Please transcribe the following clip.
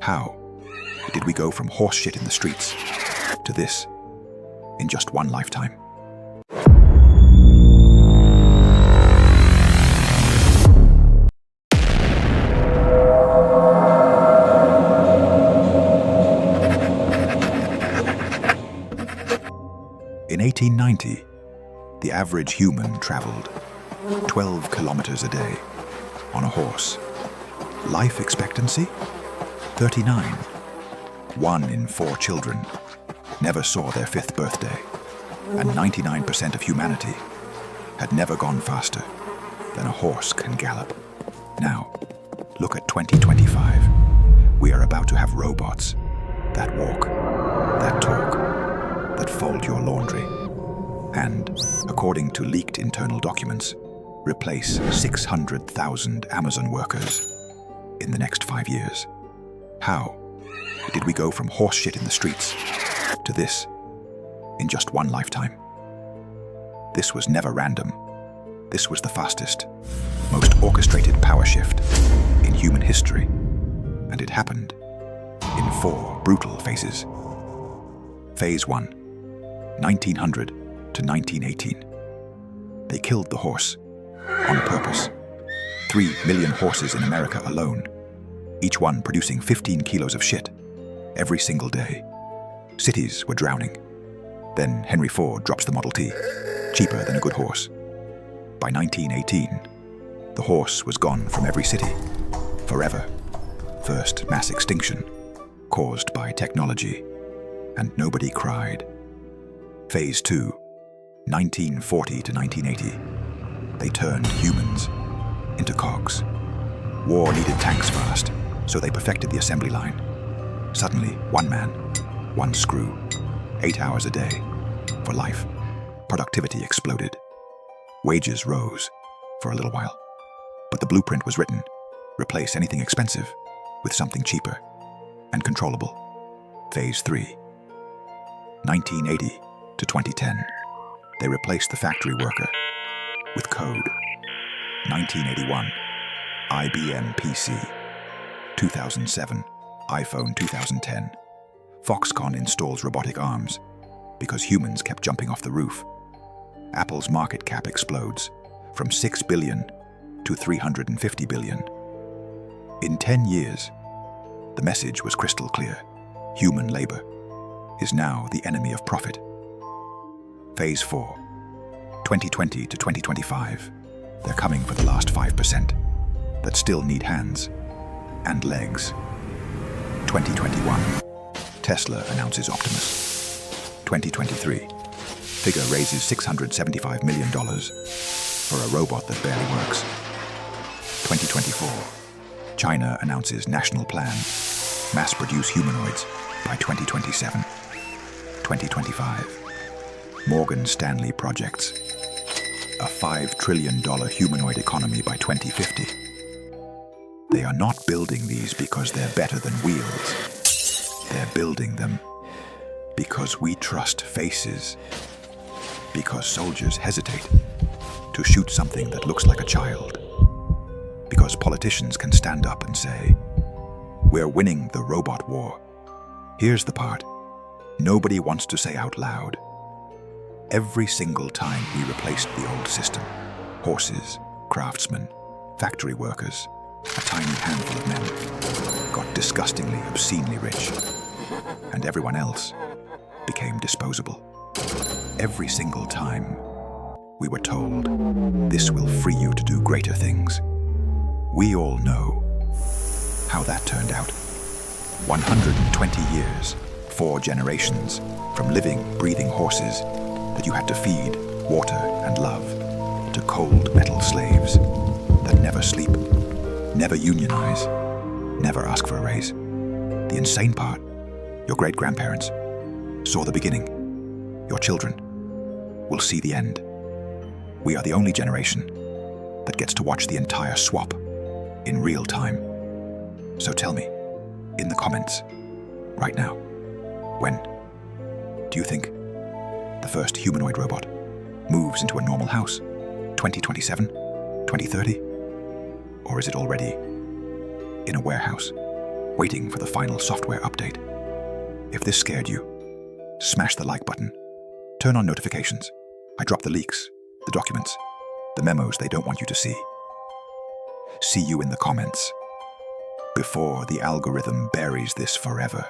How did we go from horse shit in the streets to this in just one lifetime? In 1890, the average human traveled 12 kilometers a day on a horse. Life expectancy? 39. 1 in 4 children never saw their 5th birthday, and 99% of humanity had never gone faster than a horse can gallop. Now, look at 2025. We are about to have robots that walk, that talk, that fold your laundry, and, according to leaked internal documents, replace 600,000 Amazon workers in the next 5 years. How did we go from horse shit in the streets to this in just one lifetime? This was never random. This was the fastest, most orchestrated power shift in human history, and it happened in 4 brutal phases. Phase 1, 1900 to 1918. They killed the horse on purpose. 3 million horses in America alone, each one producing 15 kilos of shit every single day. Cities were drowning. Then Henry Ford drops the Model T, cheaper than a good horse. By 1918, the horse was gone from every city, forever. First mass extinction, caused by technology, and nobody cried. Phase 2, 1940 to 1980. They turned humans into cogs. War needed tanks fast, so they perfected the assembly line. Suddenly, 1 man, 1 screw, 8 hours a day, for life. Productivity exploded. Wages rose for a little while. But the blueprint was written: replace anything expensive with something cheaper and controllable. Phase 3, 1980 to 2010. They replaced the factory worker with code. 1981, IBM PC. 2007, iPhone. 2010, Foxconn installs robotic arms because humans kept jumping off the roof. Apple's market cap explodes from 6 billion to 350 billion. In 10 years, the message was crystal clear. Human labor is now the enemy of profit. Phase 4, 2020 to 2025. They're coming for the last 5% that still need hands and legs. 2021, Tesla announces Optimus. 2023, figure raises $675 million for a robot that barely works. 2024, China announces national plan, mass-produce humanoids by 2027. 2025, Morgan Stanley projects a $5 trillion humanoid economy by 2050. They are not building these because they're better than wheels. They're building them because we trust faces. Because soldiers hesitate to shoot something that looks like a child. Because politicians can stand up and say, "We're winning the robot war." Here's the part nobody wants to say out loud. Every single time we replaced the old system, horses, craftsmen, factory workers, a tiny handful of men got disgustingly, obscenely rich, and everyone else became disposable. Every single time, we were told, this will free you to do greater things. We all know how that turned out. 120 years, 4 generations, from living, breathing horses that you had to feed, water, and love, to cold metal slaves that never sleep, never unionize, never ask for a raise. The insane part, your great-grandparents saw the beginning. Your children will see the end. We are the only generation that gets to watch the entire swap in real time. So tell me, in the comments, right now, when do you think the first humanoid robot moves into a normal house? 2027? 2030? Or is it already in a warehouse waiting for the final software update. If this scared you, smash the like button. Turn on notifications. I drop the leaks, the documents, the memos they don't want you to see. See you in the comments before the algorithm buries this forever.